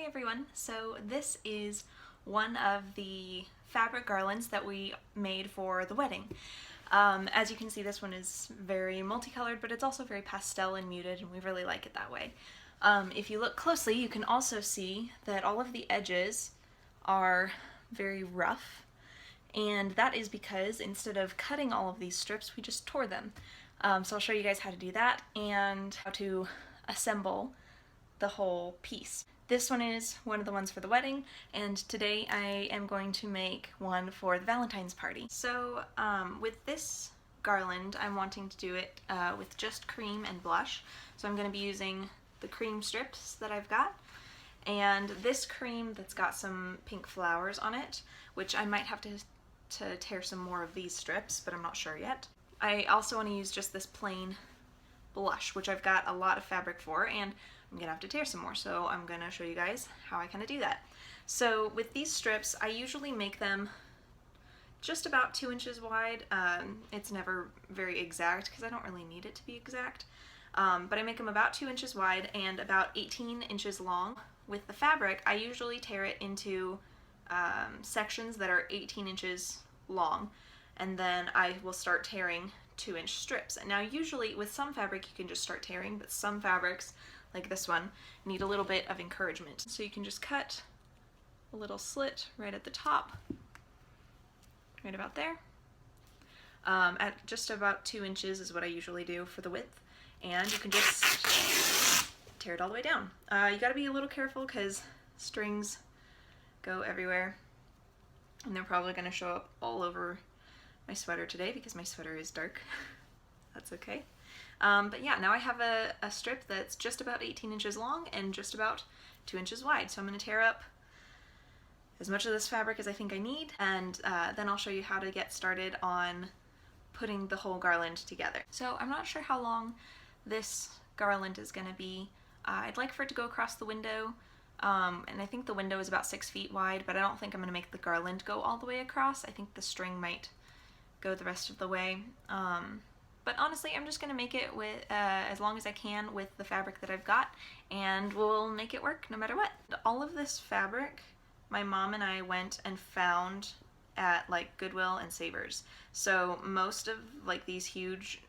Hey everyone, so this is one of the fabric garlands that we made for the wedding. As you can see, this one is very multicolored, but it's also very pastel and muted, and we really like it that way. If you look closely, you can also see that all of the edges are very rough, and that is because instead of cutting all of these strips, we just tore them. So I'll show you guys how to do that and how to assemble the whole piece. This one is one of the ones for the wedding, and today I am going to make one for the Valentine's party. So with this garland, I'm wanting to do it with just cream and blush. So I'm going to be using the cream strips that I've got, and this cream that's got some pink flowers on it, which I might have to tear some more of these strips, but I'm not sure yet. I also want to use just this plain blush, which I've got a lot of fabric for, and I'm gonna have to tear some more, so I'm gonna show you guys how I kind of do that. So with these strips, I usually make them just about 2 inches wide. It's never very exact because I don't really need it to be exact, but I make them about 2 inches wide and about 18 inches long. With the fabric, I usually tear it into sections that are 18 inches long, and then I will start tearing 2-inch strips. And now usually with some fabric you can just start tearing, but some fabrics, like this one, need a little bit of encouragement. So you can just cut a little slit right at the top, right about there. At just about 2 inches is what I usually do for the width, and you can just tear it all the way down. You gotta be a little careful because strings go everywhere, and they're probably gonna show up all over my sweater today because my sweater is dark. That's okay. But yeah, now I have a strip that's just about 18 inches long and just about 2 inches wide. So I'm going to tear up as much of this fabric as I think I need, and then I'll show you how to get started on putting the whole garland together. So I'm not sure how long this garland is going to be. I'd like for it to go across the window, and I think the window is about 6 feet wide, but I don't think I'm going to make the garland go all the way across. I think the string might go the rest of the way. But honestly, I'm just going to make it with as long as I can with the fabric that I've got, and we'll make it work no matter what. All of this fabric, my mom and I went and found at like Goodwill and Savers. So most of like these huge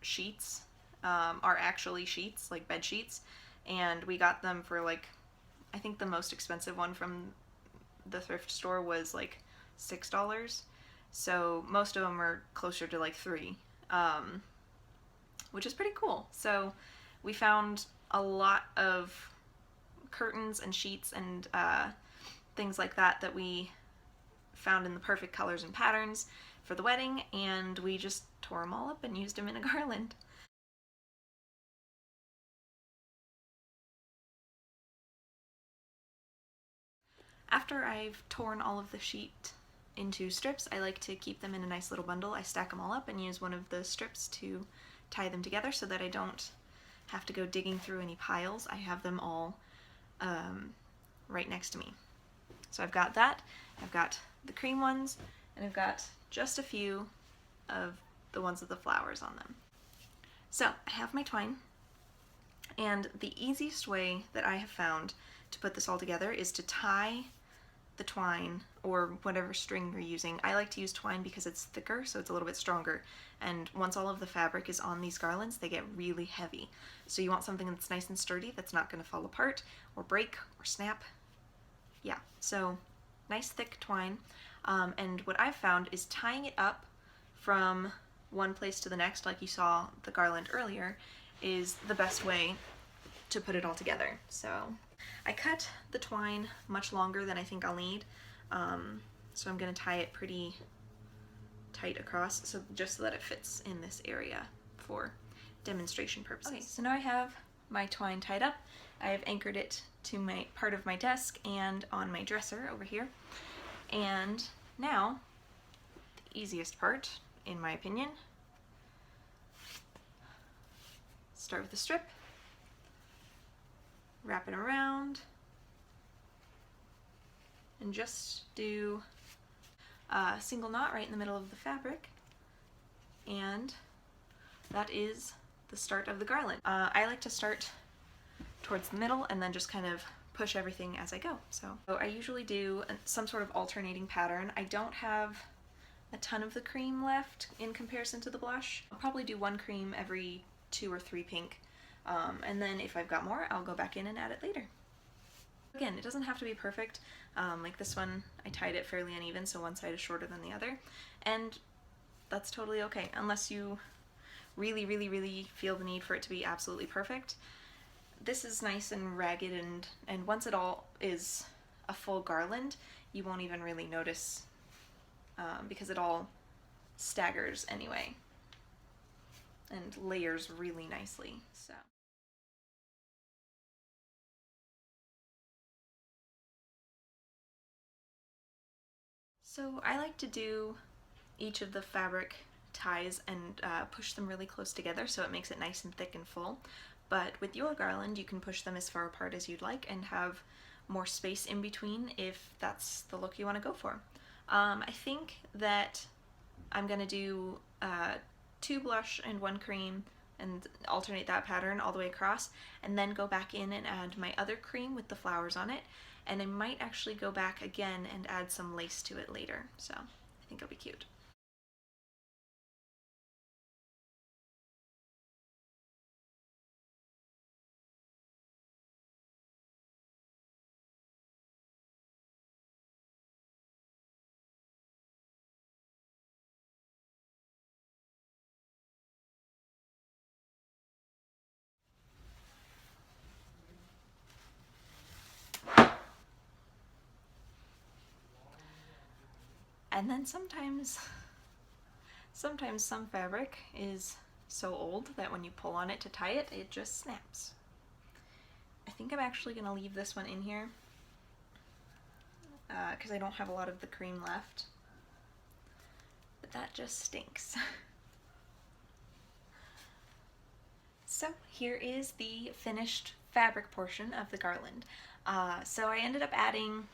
sheets are actually sheets, like bed sheets, and we got them for like, I think the most expensive one from the thrift store was like $6. So most of them are closer to like $3. Which is pretty cool. So we found a lot of curtains and sheets and things like that that we found in the perfect colors and patterns for the wedding, and we just tore them all up and used them in a garland. After I've torn all of the sheet into strips, I like to keep them in a nice little bundle. I stack them all up and use one of the strips to tie them together so that I don't have to go digging through any piles. I have them all right next to me. So I've got that, I've got the cream ones, and I've got just a few of the ones with the flowers on them. So I have my twine, and the easiest way that I have found to put this all together is to tie the twine or whatever string you're using. I like to use twine because it's thicker, so it's a little bit stronger, and once all of the fabric is on these garlands, they get really heavy. So you want something that's nice and sturdy, that's not going to fall apart or break or snap. Yeah, so nice thick twine, and what I've found is tying it up from one place to the next, like you saw the garland earlier, is the best way to put it all together. So I cut the twine much longer than I think I'll need, so I'm going to tie it pretty tight across, so just so that it fits in this area for demonstration purposes. Okay, so now I have my twine tied up. I have anchored it to my part of my desk and on my dresser over here. And now, the easiest part, in my opinion, start with the strip, wrap it around, and just do a single knot right in the middle of the fabric, and that is the start of the garland. I like to start towards the middle and then just kind of push everything as I go. So I usually do some sort of alternating pattern. I don't have a ton of the cream left in comparison to the blush. I'll probably do one cream every 2 or 3 pink, and then if I've got more, I'll go back in and add it later. Again, it doesn't have to be perfect. Like this one, I tied it fairly uneven, so one side is shorter than the other, and that's totally okay, unless you really, really, really feel the need for it to be absolutely perfect. This is nice and ragged, and once it all is a full garland, you won't even really notice because it all staggers anyway and layers really nicely. So I like to do each of the fabric ties and push them really close together so it makes it nice and thick and full. But with your garland, you can push them as far apart as you'd like and have more space in between if that's the look you want to go for. I think that I'm going to do 2 blush and 1 cream and alternate that pattern all the way across, and then go back in and add my other cream with the flowers on it, and I might actually go back again and add some lace to it later, so I think it'll be cute. And then sometimes some fabric is so old that when you pull on it to tie it, it just snaps. I think I'm actually going to leave this one in here because I don't have a lot of the cream left. But that just stinks. So here is the finished fabric portion of the garland. So I ended up adding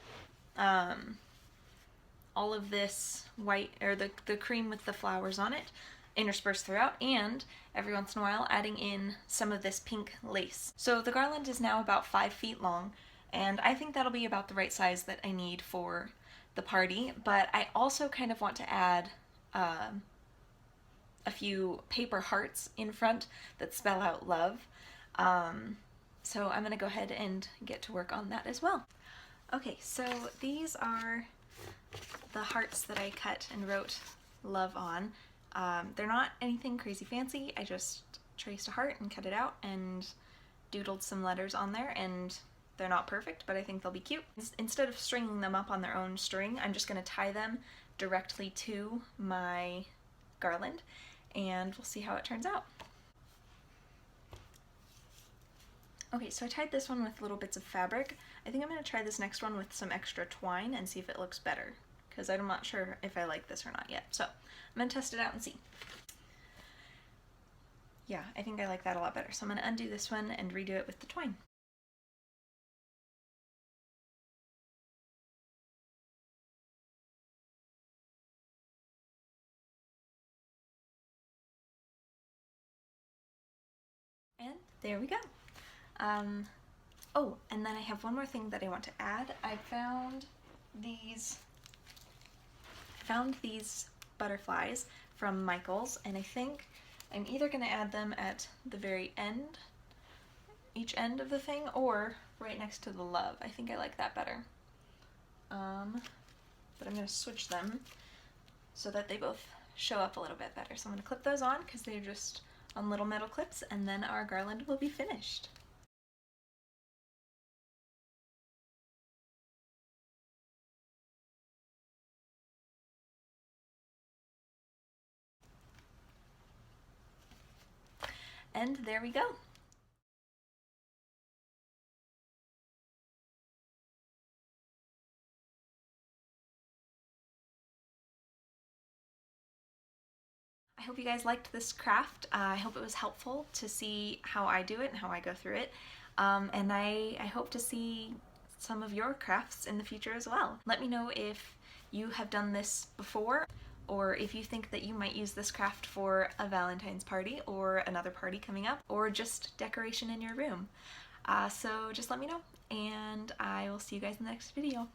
all of this white, or the cream with the flowers on it, interspersed throughout, and every once in a while adding in some of this pink lace. So the garland is now about 5 feet long, and I think that'll be about the right size that I need for the party, but I also kind of want to add a few paper hearts in front that spell out love. So I'm gonna go ahead and get to work on that as well. Okay, so these are the hearts that I cut and wrote love on. They're not anything crazy fancy. I just traced a heart and cut it out and doodled some letters on there, and they're not perfect, but I think they'll be cute. Instead of stringing them up on their own string, I'm just going to tie them directly to my garland, and we'll see how it turns out. Okay, so I tied this one with little bits of fabric. I think I'm going to try this next one with some extra twine and see if it looks better, because I'm not sure if I like this or not yet. So I'm going to test it out and see. Yeah, I think I like that a lot better. So I'm going to undo this one and redo it with the twine. And there we go. Oh, and then I have one more thing that I want to add. I found these butterflies from Michael's, and I think I'm either going to add them at the very end, each end of the thing, or right next to the love. I think I like that better. But I'm going to switch them so that they both show up a little bit better. So I'm going to clip those on because they're just on little metal clips, and then our garland will be finished. And there we go. I hope you guys liked this craft. I hope it was helpful to see how I do it and how I go through it. And I hope to see some of your crafts in the future as well. Let me know if you have done this before, or if you think that you might use this craft for a Valentine's party or another party coming up, or just decoration in your room. So just let me know, and I will see you guys in the next video.